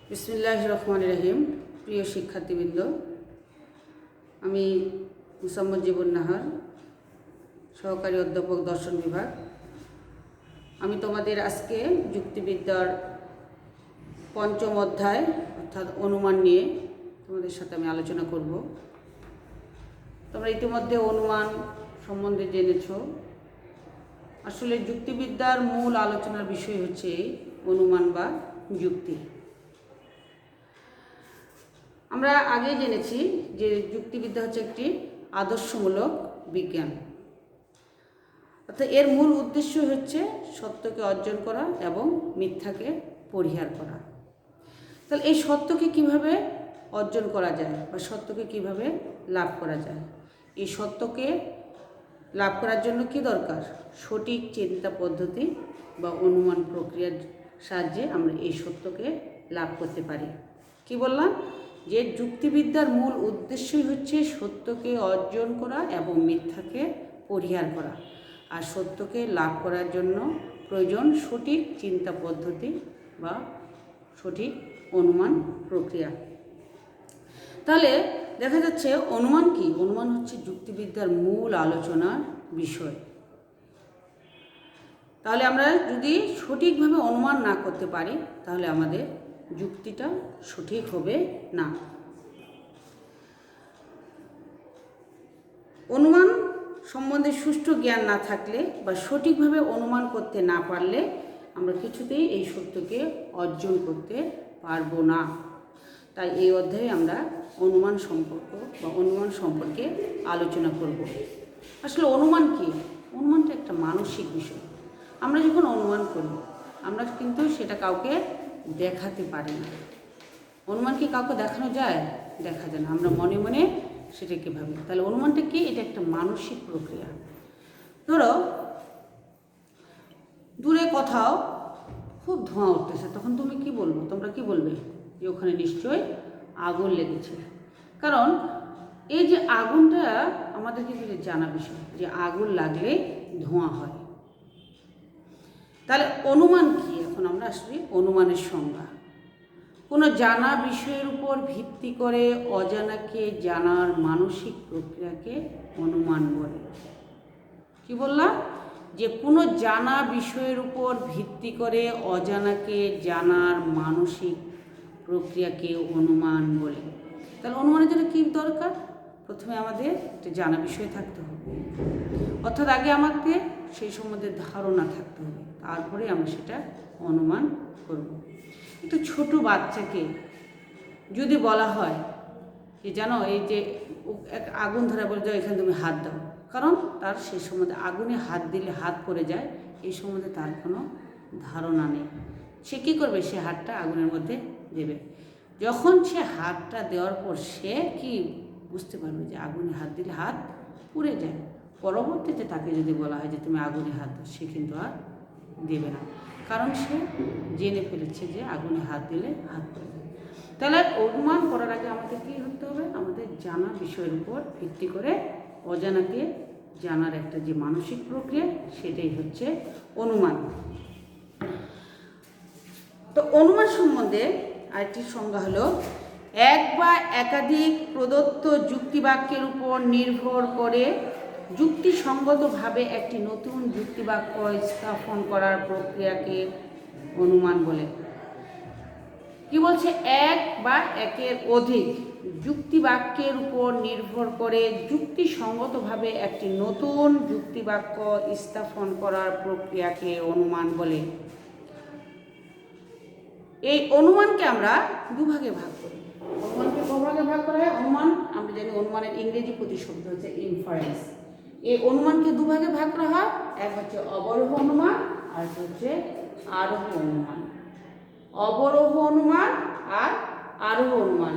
বিসমিল্লাহির রহমানির রহিম। প্রিয় শিক্ষার্থীবৃন্দ, আমি মুসাম্মদ জীবন নাহার, সহকারী অধ্যাপক দর্শন বিভাগ। আমি তোমাদের আজকে যুক্তিবিদ্যার পঞ্চম অধ্যায় অর্থাৎ অনুমান নিয়ে তোমাদের সাথে আমি আলোচনা করব। তোমরা ইতিমধ্যে অনুমান সম্বন্ধে জেনেছ। আসলে যুক্তিবিদ্যার মূল আলোচনার বিষয় হচ্ছে অনুমান বা যুক্তি। আমরা আগে জেনেছি যে যুক্তিবিদ্যা হচ্ছে একটি আদর্শমূলক বিজ্ঞান, অর্থাৎ এর মূল উদ্দেশ্য হচ্ছে সত্যকে অর্জন করা এবং মিথ্যাকে পরিহার করা। তাহলে এই সত্যকে কিভাবে অর্জন করা যায় বা সত্যকে কিভাবে লাভ করা যায়, এই সত্যকে লাভ করার জন্য কি দরকার? সঠিক চিন্তা পদ্ধতি বা অনুমান প্রক্রিয়ার সাহায্যে আমরা এই সত্যকে লাভ করতে পারি। কি বললাম? যে যুক্তিবিদ্যার মূল উদ্দেশ্যই হচ্ছে সত্যকে অর্জন করা এবং মিথ্যাকে পরিহার করা, আর সত্যকে লাভ করার জন্য প্রয়োজন সঠিক চিন্তা পদ্ধতি বা সঠিক অনুমান প্রক্রিয়া। তাহলে দেখা যাচ্ছে অনুমান কি? অনুমান হচ্ছে যুক্তিবিদ্যার মূল আলোচনার বিষয়। তাহলে আমরা যদি সঠিকভাবে অনুমান না করতে পারি তাহলে আমাদের যুক্তিটা সঠিক হবে না। অনুমান সম্বন্ধে সুষ্ঠু জ্ঞান না থাকলে বা সঠিকভাবে অনুমান করতে না পারলে আমরা কিছুতেই এই সত্যকে অর্জন করতে পারবো না। তাই এই অধ্যায়ে আমরা অনুমান সম্পর্কে আলোচনা করব। আসলে অনুমান কি? অনুমানটা একটা মানসিক বিষয়। আমরা যখন অনুমান করি আমরা কিন্তু সেটা কাউকে দেখাতে পারি না। অনুমান কি কাউকে দেখানো যায়? দেখা যায় না, আমরা মনে মনে সেটাকে ভাবি। তাহলে অনুমানটা কি? এটা একটা মানসিক প্রক্রিয়া। ধরো দূরে কোথাও খুব ধোঁয়া উঠতেছে, তখন তুমি কি বলবো? তোমরা কি বলবে? যে ওখানে নিশ্চয়ই আগুন লেগেছে। কারণ এই যে আগুনটা আমাদের কিন্তু জানা বিষয় যে আগুন লাগলে ধোঁয়া হয়। তাহলে অনুমান কি? এখন আমরা আসলে অনুমানের সংজ্ঞা। কোনো জানা বিষয়ের উপর ভিত্তি করে অজানাকে জানার মানসিক প্রক্রিয়াকে অনুমান বলে। কি বললাম? যে কোনো জানা বিষয়ের উপর ভিত্তি করে অজানাকে জানার মানসিক প্রক্রিয়াকে অনুমান বলে। তাহলে অনুমানের জন্য কী দরকার? প্রথমে আমাদের একটা জানা বিষয় থাকতে হবে, অর্থাৎ আগে আমাদের সেই সম্বন্ধে ধারণা থাকতে হবে, তারপরে আমরা সেটা অনুমান করব। একটা ছোট বাচ্চাকে যদি বলা হয় যে জানো এই যে এক আগুন ধরা, বলে যাও এখানে তুমি হাত দাও, কারণ তার সেই সম্বন্ধে আগুনে হাত দিলে হাত পড়ে যায় এই সম্বন্ধে তার কোনো ধারণা নেই। সে কী করবে? সে হাতটা আগুনের মধ্যে দেবে। যখন সে হাতটা দেওয়ার পর সে কি বুঝতে পারবে যে আগুনে হাত দিলে হাত পুড়ে যায়। পরবর্তীতে তাকে যদি বলা হয় যে তুমি আগুনে হাত দাও, সে কিন্তু আর দেবে না, কারণ সে জেনে ফেলেছে যে আগুনে হাত দিলে হাত পড়ে যায়। তাহলে অনুমান করার আগে আমাদের কী হতে হবে? আমাদের জানা বিষয়ের উপর ভিত্তি করে অজানাকে জানার একটা যে মানসিক প্রক্রিয়া, সেটাই হচ্ছে অনুমান। তো অনুমান সম্বন্ধে আরেকটি সংজ্ঞা হলো এক বা একাধিক প্রদত্ত যুক্তিবাক্যের উপর নির্ভর করে যুক্তিসঙ্গতভাবে একটি নতুন যুক্তিবাক্য স্থাপন করার প্রক্রিয়াকে অনুমান বলে। কি বলছে? এক বা একের অধিক যুক্তিবাক্যের উপর নির্ভর করে যুক্তিসঙ্গতভাবে একটি নতুন যুক্তিবাক্য স্থাপন করার প্রক্রিয়াকে অনুমান বলে। এই অনুমানকে আমরা দুভাগে ভাগ করি। অনুমানকে কভাগে ভাগ করা হয়? অনুমান আমরা জানি অনুমানের ইংরেজি প্রতিশব্দ হচ্ছে ইনফারেন্স। এই অনুমানকে দুভাগে ভাগ করা হয়, এক হচ্ছে অবরোহ অনুমান আর হচ্ছে আরোহ অনুমান। অবরোহ অনুমান আর আরোহ অনুমান।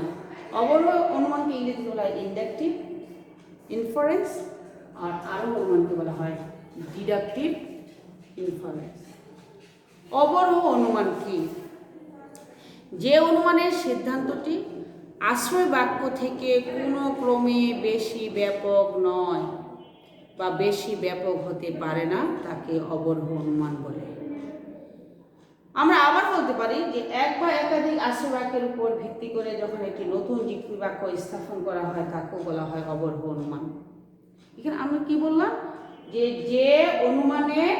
অবরোহ অনুমানকে ইংরেজি বলা হয় ইন্ডাকটিভ ইনফারেন্স, আর আরোহ অনুমানকে বলা হয় ডিডাকটিভ ইনফারেন্স। অবরোহ অনুমান কি? যে অনুমানের সিদ্ধান্তটি আশ্রয় বাক্য থেকে কোনো ক্রমে বেশি ব্যাপক নয় বা বেশি ব্যাপক হতে পারে না, তাকে অবরোহ অনুমান বলে। আমরা আবার বলতে পারি যে এক বা একাধিক আশ্রয় বাক্যের উপর ভিত্তি করে যখন একটি নতুন যুক্তি বাক্য স্থাপন করা হয় তাকেও বলা হয় অবরোহ অনুমান। এখানে আমরা কি বললাম, যে অনুমানের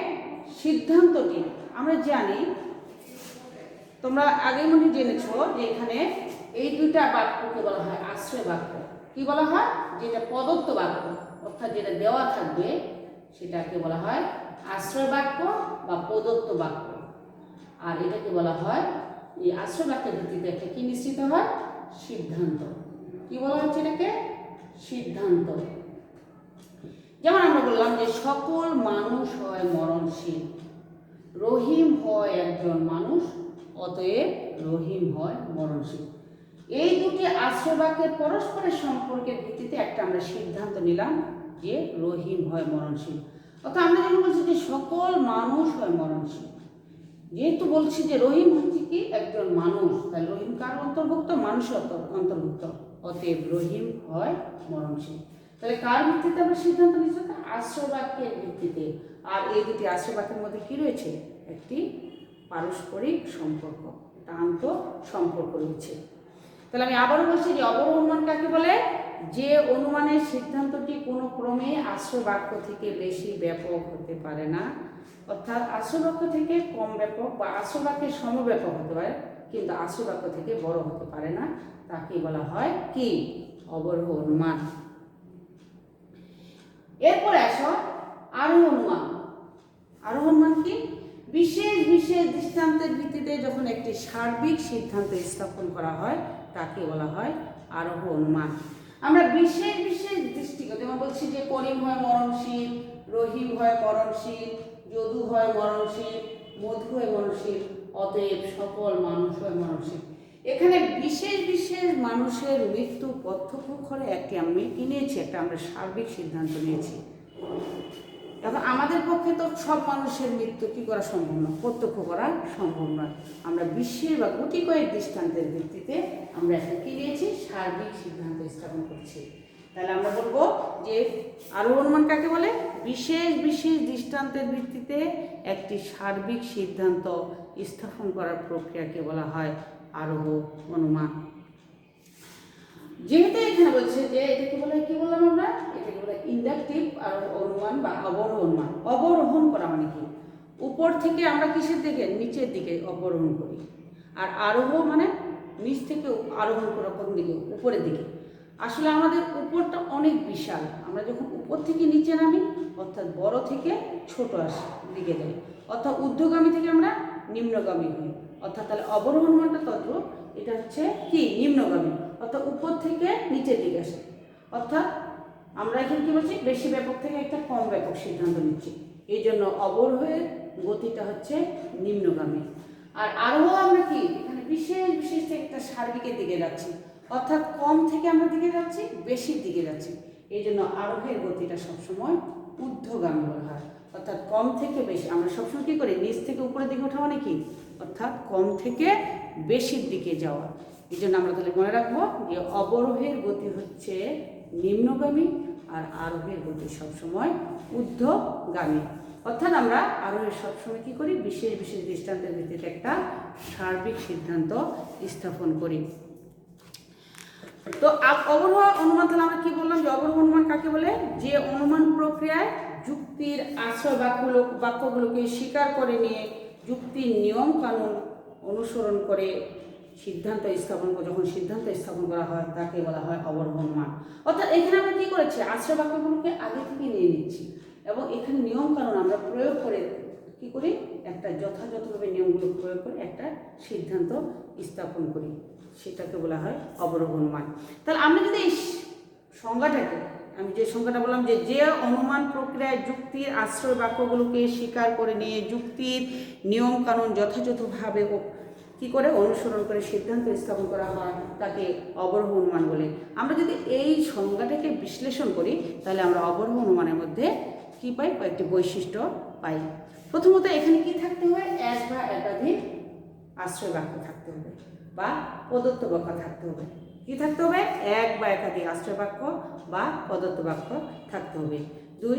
সিদ্ধান্তটি আমরা জানি, তোমরা আগে মনে জেনেছো যে এখানে এই দুইটা বাক্যকে বলা হয় আশ্রয় বাক্য। কি বলা হয়? যেটা প্রদত্ত বাক্য, অর্থাৎ যেটা দেওয়া থাকবে সেটাকে বলা হয় আশ্রয় বাক্য বা প্রদত্ত বাক্য। আর এটাকে বলা হয়, এই আশ্রয় বাক্যের ভিত্তিতে একটা কি নিশ্চিত হয়? সিদ্ধান্ত। কি বলা হচ্ছে এটাকে? সিদ্ধান্ত। যেমন আমরা বললাম যে সকল মানুষ হয় মরণশীল, রহিম হয় একজন মানুষ, অতএব রহিম হয় মরণশীল। এই দুটি আশ্রয় বাক্যের পরস্পরের সম্পর্কের ভিত্তিতে একটা আমরা সিদ্ধান্ত নিলাম যে রহিম হয় মরণশীল। অর্থাৎ আমরা যখন বলছি যে সকল মানুষ হয় মরণশীল, যেহেতু বলছি যে রহিম হচ্ছে কি একজন মানুষ, তাহলে রহিম কার অন্তর্ভুক্ত? মানুষের অন্তর্ভুক্ত, অতএব রহিম হয় মরণশীল। তাহলে কার ভিত্তিতে আমরা সিদ্ধান্ত নিচ্ছি? আশ্রয় বাক্যের ভিত্তিতে। আর এই দুটি আশ্রয় বাক্যের মধ্যে কি রয়েছে? একটি পারস্পরিক সম্পর্ক, একটা আন্ত সম্পর্ক রয়েছে। তাহলে আমি আবারও বলছি যে অবরোহ অনুমান কাকে বলে? যে অনুমানের সিদ্ধান্তটি কোনো ক্রমে আশ্রয় বাক্য থেকে বেশি ব্যাপক হতে পারে না, অর্থাৎ আশ্রয় বাক্য থেকে কম ব্যাপক বা আশ্রয় বাক্যের সমব্যাপক হতে পারে, কিন্তু আশ্রয় বাক্য থেকে বড় হতে পারে না, তাকে বলা হয় কি? অবরোহ অনুমান। এরপরে আসো আরোহ অনুমান। আরোহ অনুমান কি? বিশেষ বিশেষ দৃষ্টান্তের ভিত্তিতে যখন একটি সার্বিক সিদ্ধান্ত স্থাপন করা হয় তাকে বলা হয় আরোহ অনুমান। আমরা বিশেষ বিশেষ দৃষ্টিকোণ, যেমন বলছি যে করিম হয় মরণশীল, রহিম হয় মরণশীল, যদু হয় মরণশীল, মধু হয় মরণশীল, অতএব সকল মানুষ হয় মরণশীল। এখানে বিশেষ বিশেষ মানুষের মৃত্যু প্রত্যক্ষ করে একটি আমি কি নিয়েছি? একটা আমরা সার্বিক সিদ্ধান্ত নিয়েছি। এখন আমাদের পক্ষে তো সব মানুষের মৃত্যু কি করা সম্ভব নয়, প্রত্যক্ষ করা সম্ভব নয়। আমরা বিশ্বের বা গুটি কয়েক দৃষ্টান্তের ভিত্তিতে আমরা একটা কি নিয়েছি? সার্বিক সিদ্ধান্ত স্থাপন করছি। তাহলে আমরা বলবো যে আরোহ অনুমান কাকে বলে? বিশেষ বিশেষ দৃষ্টান্তের ভিত্তিতে একটি সার্বিক সিদ্ধান্ত স্থাপন করার প্রক্রিয়াকে বলা হয় আরোহ অনুমান। যেহেতু এখানে বলছে যে এটাকে বলে, কি বললাম আমরা? এটাকে বলে ইন্ডাকটিভ অনুমান বা অবরোহ অনুমান। অবরোহণ করা মানে কি? উপর থেকে আমরা কিসের দিকে? নিচের দিকে অবরোহণ করি। আর আরোহ মানে নিচ থেকে আরোহণ করা, কোন দিকে? উপরের দিকে। আসলে আমাদের উপরটা অনেক বিশাল, আমরা যখন উপর থেকে নিচে নামি অর্থাৎ বড় থেকে ছোট দিকে যাই, অর্থাৎ ঊর্ধ্বগামী থেকে আমরা নিম্নগামী হই। অর্থাৎ তাহলে অবরোহ অনুমানটা তত্ত্ব এটা হচ্ছে কি? নিম্নগামী, অর্থাৎ উপর থেকে নিচের দিকে আসে। অর্থাৎ আমরা এখানে কি বলছি? বেশি ব্যাপক থেকে একটা কম ব্যাপক সিদ্ধান্ত নিচ্ছি, এই জন্য অবরোহের গতিটা হচ্ছে নিম্নগামী। আর আরোহ আমরা কি? এখানে বিশেষ বিশেষ থেকে একটা সার্বিকের দিকে যাচ্ছি, অর্থাৎ কম থেকে আমরা দিকে যাচ্ছি, বেশির দিকে যাচ্ছি, এই জন্য আরোহের গতিটা সবসময় ঊর্ধ্বগামী বলা হয়। অর্থাৎ কম থেকে বেশি, আমরা সবসময় কী করি? নিচ থেকে উপরের দিকে ওঠা মানে কি? অর্থাৎ কম থেকে বেশির দিকে যাওয়া। এই জন্য আমরা তাহলে মনে রাখবো যে অবরোহের গতি হচ্ছে নিম্নগামী আর আরোহের গতি সবসময় ঊর্ধ্বগামী। অর্থাৎ আমরা আরোহের সবসময় কী করি? বিশেষ বিশেষ দৃষ্টান্তের ভিত্তিতে একটা সার্বিক সিদ্ধান্ত স্থাপন করি। তো অবরোহ অনুমান, তাহলে আমরা কি বললাম যে অবরোহ অনুমান কাকে বলে? যে অনুমান প্রক্রিয়ায় যুক্তির আশ্রয় বাক্যগুলোকে স্বীকার করে নিয়ে যুক্তির নিয়ম কানুন অনুসরণ করে সিদ্ধান্ত স্থাপন, যখন সিদ্ধান্ত স্থাপন করা হয় তাকে বলা হয় অবরোহ অনুমান। অর্থাৎ এখানে আমরা কী করেছি? আশ্রয় বাক্যগুলোকে আগে থেকে নিয়ে নিচ্ছি এবং এখানে নিয়ম কানুন আমরা প্রয়োগ করে কী করি? একটা যথাযথভাবে নিয়মগুলো প্রয়োগ করে একটা সিদ্ধান্ত স্থাপন করি, সেটাকে বলা হয় অবরোহ অনুমান। তাহলে আমরা যদি এই সংজ্ঞাটাকে, আমি যে সংজ্ঞাটা বললাম যে অনুমান প্রক্রিয়ায় যুক্তির আশ্রয় বাক্যগুলোকে স্বীকার করে নিয়ে যুক্তির নিয়ম কানুন যথাযথভাবে কী করে অনুসরণ করে সিদ্ধান্ত স্থাপন করা হয় তাকে অবরোহ অনুমান বলে। আমরা যদি এই সংজ্ঞাটাকে বিশ্লেষণ করি তাহলে আমরা অবরোহ অনুমানের মধ্যে কী পাই? কয়েকটি বৈশিষ্ট্য পাই। প্রথমত এখানে কি থাকতে হবে? এক বা একাধিক আশ্রয় বাক্য থাকতে হবে বা প্রদত্ত বাক্য থাকতে হবে। কি থাকতে হবে? এক বা একাধিক আশ্রয় বাক্য বা প্রদত্ত বাক্য থাকতে হবে। দুই,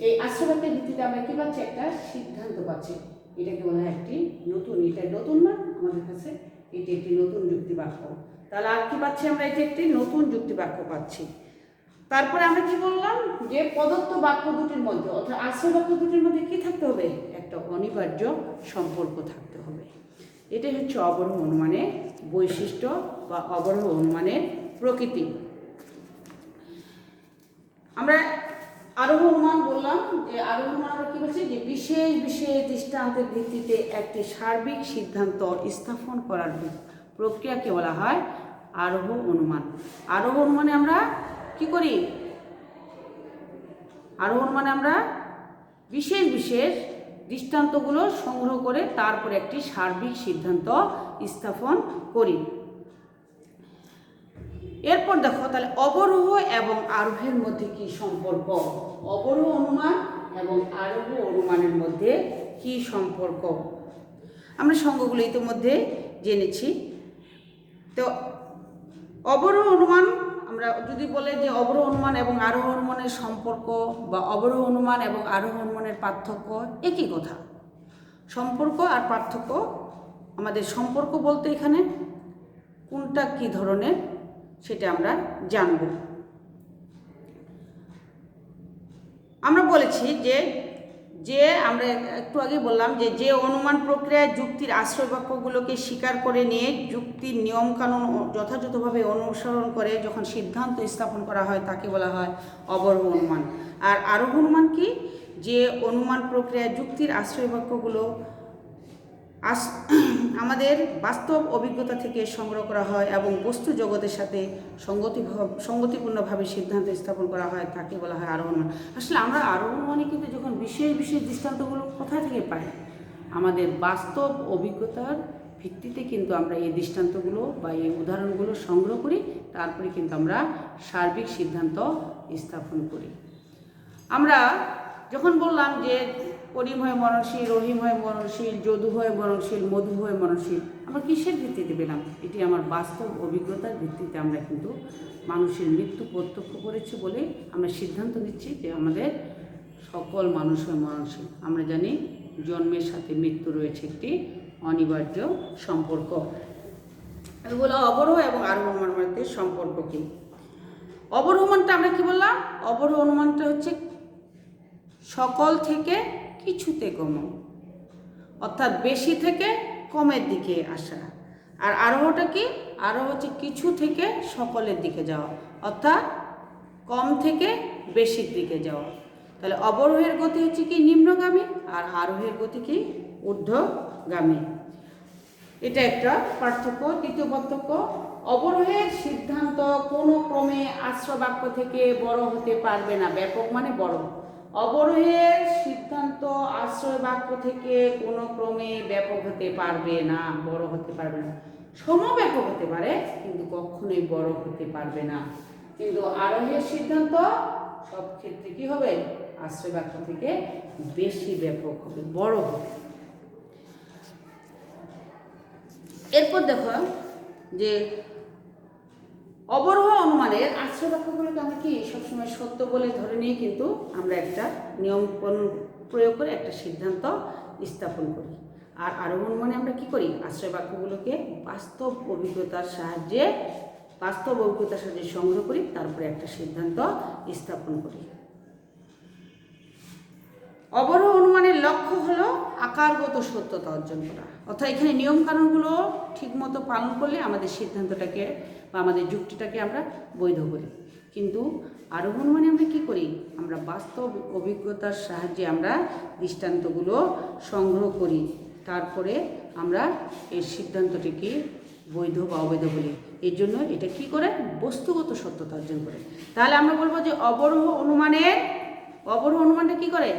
এই আশ্রয় বাক্যের ভিত্তিতে আমরা কী পাচ্ছি? একটা সিদ্ধান্ত পাচ্ছি। এটাকে বলা হয় একটি নতুন, এটা নতুন না আমাদের কাছে, এটি একটি নতুন যুক্তি বাক্য। তাহলে আর কি পাচ্ছি আমরা, এটি একটি নতুন যুক্তি বাক্য পাচ্ছি। তারপরে আমরা কি বললাম, যে প্রদত্ত বাক্য দুটির মধ্যে অর্থাৎ আশ্রয় বাক্য দুটির মধ্যে কি থাকতে হবে, একটা অনিবার্য সম্পর্ক থাকতে হবে। এটাই হচ্ছে অবরোহ অনুমানের বৈশিষ্ট্য বা অবরোহ অনুমানের প্রকৃতি। আমরা আরোহ অনুমান বললাম, যে আরোহ অনুমান আমরা কি বলছি, যে বিশেষ বিশেষ দৃষ্টান্তের ভিত্তিতে একটি সার্বিক সিদ্ধান্ত স্থাপন করার প্রক্রিয়াকে বলা হয় আরোহ অনুমান। আরোহ অনুমানে আমরা কি করি, আরোহ অনুমানে আমরা বিশেষ বিশেষ দৃষ্টান্তগুলো সংগ্রহ করে তারপরে একটি সার্বিক সিদ্ধান্ত স্থাপন করি। এরপর দেখো তাহলে অবরোহ এবং আরোহের মধ্যে কি সম্পর্ক, অবরোহ অনুমান এবং আরোহ অনুমানের মধ্যে কি সম্পর্ক, আমরা সঙ্গগুলো ইতিমধ্যে জেনেছি। তো অবরোহ অনুমান আমরা যদি বলে যে অবরোহ অনুমান এবং আরোহ অনুমানের সম্পর্ক বা অবরোহ অনুমান এবং আরোহ অনুমানের পার্থক্য একই কথা। সম্পর্ক আর পার্থক্য, আমাদের সম্পর্ক বলতে এখানে কোনটা কি ধরনের সেটা আমরা জানব। আমরা বলেছি যে আমরা একটু আগে বললাম যে অনুমান প্রক্রিয়ায় যুক্তির আশ্রয় বাক্যগুলোকে স্বীকার করে নিয়ে যুক্তির নিয়মকানুন যথাযথভাবে অনুসরণ করে যখন সিদ্ধান্ত স্থাপন করা হয় তাকে বলা হয় অবরোহ অনুমান। আর আরোহ অনুমান কি, যে অনুমান প্রক্রিয়ায় যুক্তির আশ্রয় বাক্যগুলো আমাদের বাস্তব অভিজ্ঞতা থেকে সংগ্রহ করা হয় এবং বস্তু জগতের সাথে সঙ্গতিপূর্ণভাবে সিদ্ধান্ত স্থাপন করা হয় তাকে বলা হয় আরোহ অনুমান। আসলে আমরা আরোহ অনুমানে কিন্তু যখন বিশেষ বিশেষ দৃষ্টান্তগুলো কোথা থেকে পাই, আমাদের বাস্তব অভিজ্ঞতার ভিত্তিতে কিন্তু আমরা এই দৃষ্টান্তগুলো বা এই উদাহরণগুলো সংগ্রহ করি, তারপরে কিন্তু আমরা সার্বিক সিদ্ধান্ত স্থাপন করি। আমরা যখন বললাম যে করিম হয়ে মরণশীল, রহিম হয়ে মরণশীল, যদু হয়ে মরণশীল, মধু হয়ে মরণশীল, আমরা কিসের ভিত্তিতে পেলাম, এটি আমার বাস্তব অভিজ্ঞতার ভিত্তিতে আমরা কিন্তু মানুষের মৃত্যু প্রত্যক্ষ করেছি বলে আমরা সিদ্ধান্ত নিচ্ছি যে আমাদের সকল মানুষ হয়ে মরণশীল। আমরা জানি জন্মের সাথে মৃত্যু রয়েছে একটি অনিবার্য সম্পর্ক। এগুলো অবরোহ এবং আরোহ অনুমানের মধ্যে সম্পর্ক কি, অবরোহ অনুমানটা আমরা কি বললাম, অবরোহ অনুমানটা হচ্ছে সকল থেকে কিছুতে গমন, অর্থাৎ বেশি থেকে কমের দিকে আসা। আর আরোহটা কি, আরোহ হচ্ছে কিছু থেকে সকলের দিকে যাওয়া, অর্থাৎ কম থেকে বেশির দিকে যাওয়া। তাহলে অবরোহের গতি হচ্ছে কি নিম্নগামী, আর আরোহের গতি কি ঊর্ধ্বগামী। এটা একটা পার্থক্য। দ্বিতীয় পার্থক্য, অবরোহের সিদ্ধান্ত কোনো ক্রমে আশ্রয় বাক্য থেকে বড় হতে পারবে না। ব্যাপক মানে বড়। অবরোহের সিদ্ধান্ত আশ্রয় বাক্য থেকে কোনো ক্রমে ব্যাপক হতে পারবে না, বড় হতে পারবে না। সমব্যাপক হতে পারে কিন্তু কখনোই বড় হতে পারবে না। কিন্তু আরোহের সিদ্ধান্ত সব ক্ষেত্রে কি হবে, আশ্রয় বাক্য থেকে বেশি ব্যাপক হবে, বড় হবে। এরপর দেখো যে অবরোহ অনুমানের আশ্রয় বাক্যগুলোকে আমরা কি সবসময় সত্য বলে ধরে নিয়ে কিন্তু আমরা একটা নিয়ম প্রয়োগ করে একটা সিদ্ধান্ত স্থাপন করি। আর আরোহ অনুমানে আমরা কি করি, আশ্রয় বাক্যগুলোকে বাস্তব অভিজ্ঞতার সাহায্যে সংগ্রহ করি, তারপরে একটা সিদ্ধান্ত স্থাপন করি। অবরোহ অনুমানের লক্ষ্য হলো আকারগত সত্যতা অর্জন করা, অর্থাৎ এখানে নিয়মকানুনগুলো ঠিকমতো পালন করলে আমাদের সিদ্ধান্তটাকে বা আমাদের যুক্তিটাকে আমরা বৈধ করি। কিন্তু আরোহ অনুমানে আমরা কী করি, আমরা বাস্তব অভিজ্ঞতার সাহায্যে আমরা দৃষ্টান্তগুলো সংগ্রহ করি, তারপরে আমরা এই সিদ্ধান্তটিকে বৈধ বা অবৈধ বলি। এর জন্য এটা কি করে, বস্তুগত সত্যতা অর্জন করে। তাহলে আমরা বলবো যে অবরোহ অনুমানটা কি করে,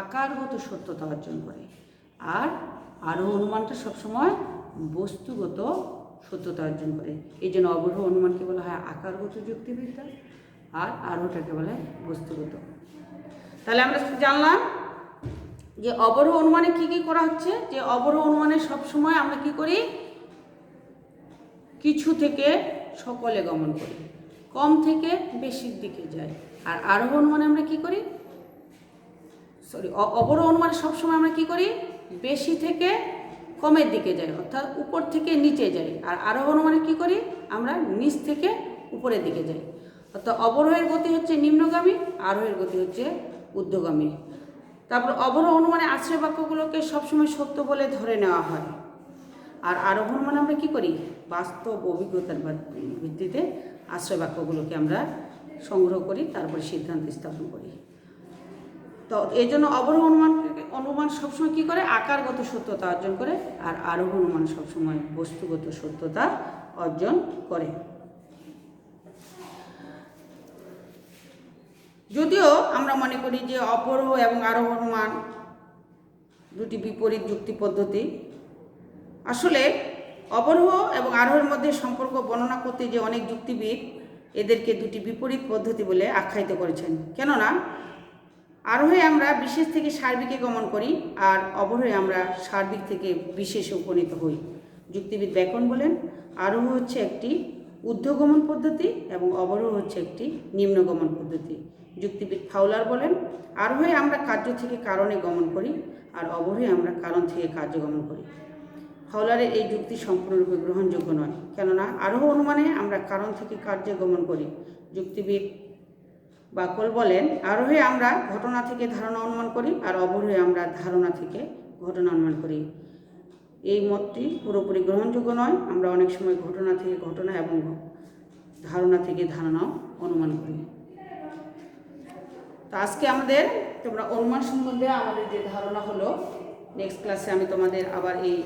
আকারগত সত্যতা অর্জন করে। আর আরোহ অনুমানটা সবসময় বস্তুগত সত্যতা অর্জন করে। এই জন্য অবরোহ অনুমানকে বলা হয় আকারগত যুক্তিবিদ্যা, আর আরোহটাকে বলা হয় বস্তুগত। তাহলে আমরা জানলাম যে অবরোহ অনুমানে কি কি করা হচ্ছে, যে অবরোহ অনুমানে সবসময় আমরা কি করি, কিছু থেকে সকলে গমন করি, কম থেকে বেশির দিকে যাই। আর আরোহ অনুমানে আমরা কি করি, অবরোহ অনুমানে সবসময় আমরা কি করি, বেশি থেকে কমের দিকে যায়, অর্থাৎ উপর থেকে নিচে যায়। আর আরোহণ মানে কী করি আমরা নিচ থেকে উপরের দিকে যাই। অর্থাৎ অবরোহের গতি হচ্ছে নিম্নগামী, আরোহের গতি হচ্ছে ঊর্ধ্বগামী। তারপর অবরোহ অনুমানে আশ্রয় বাক্যগুলোকে সবসময় সত্য বলে ধরে নেওয়া হয়। আর আরোহণ মানে আমরা কী করি, বাস্তব অভিজ্ঞতার ভিত্তিতে আশ্রয় বাক্যগুলোকে আমরা সংগ্রহ করি, তারপরে সিদ্ধান্ত স্থাপন করি। তো এই জন্য অবরোহ অনুমান সবসময় কী করে, আকারগত সত্যতা অর্জন করে, আর আরোহণ অনুমান সবসময় বস্তুগত সত্যতা অর্জন করে। যদিও আমরা মনে করি যে অবরোহ এবং আরোহণ অনুমান দুটি বিপরীত যুক্তি পদ্ধতি, আসলে অবরোহ এবং আরোহের মধ্যে সম্পর্ক বর্ণনা করতে যে অনেক যুক্তিবিদ এদেরকে দুটি বিপরীত পদ্ধতি বলে আখ্যায়িত করেছেন। কেননা আরোহে আমরা বিশেষ থেকে সার্বিকে গমন করি, আর অবরোহে আমরা সার্বিক থেকে বিশেষে উপনীত হই। যুক্তিবিদ বেকন বলেন আরোহ হচ্ছে একটি ঊর্ধ্বগমন পদ্ধতি এবং অবরোহ হচ্ছে একটি নিম্নগমন পদ্ধতি। যুক্তিবিদ ফাউলার বলেন আরোহে আমরা কার্য থেকে কারণে গমন করি, আর অবরোহে আমরা কারণ থেকে কার্য গমন করি। ফাউলারের এই যুক্তি সম্পূর্ণরূপে গ্রহণযোগ্য নয়, কেননা আরোহ অনুমানে আমরা কারণ থেকে কার্যে গমন করি। যুক্তিবিদ বাকল বলেন আরোহে আমরা ঘটনা থেকে ধারণা অনুমান করি, আর অবরোহে আমরা ধারণা থেকে ঘটনা অনুমান করি। এই মতটি পুরোপুরি গ্রহণযোগ্য নয়। আমরা অনেক সময় ঘটনা থেকে ঘটনা এবং ধারণা থেকে ধারণাও অনুমান করি। তো আজকে আমাদের তোমরা অনুমান সম্বন্ধে আমাদের যে ধারণা হলো, নেক্সট ক্লাসে আমি তোমাদের আবার এই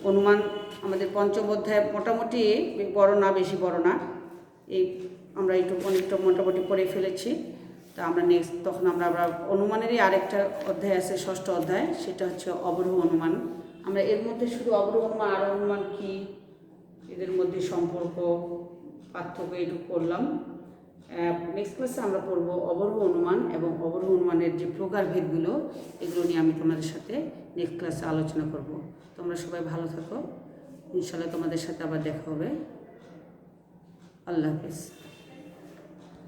অনুমান আমাদের পঞ্চম অধ্যায় মোটামুটি বড় না, বেশি বড় না, এই আমরা অনেকটা মোটামুটি পড়ে ফেলেছি। তা আমরা নেক্সট তখন আমরা আবার অনুমানেরই আরেকটা অধ্যায় আছে, ষষ্ঠ অধ্যায়, সেটা হচ্ছে অবরোহ অনুমান। আমরা এর মধ্যে শুধু অবরোহ অনুমান আরোহ অনুমান কী, এদের মধ্যে সম্পর্ক পার্থক্য এটুকু করলাম। নেক্সট ক্লাসে আমরা পড়ব অবরোহ অনুমান এবং অবরোহ অনুমানের যে প্রকারভেদগুলো, এগুলো নিয়ে আমি তোমাদের সাথে নেক্সট ক্লাসে আলোচনা করব। তোমরা সবাই ভালো থাকো, ইনশাআল্লাহ তোমাদের সাথে আবার দেখা হবে। আল্লাহ হাফেজ।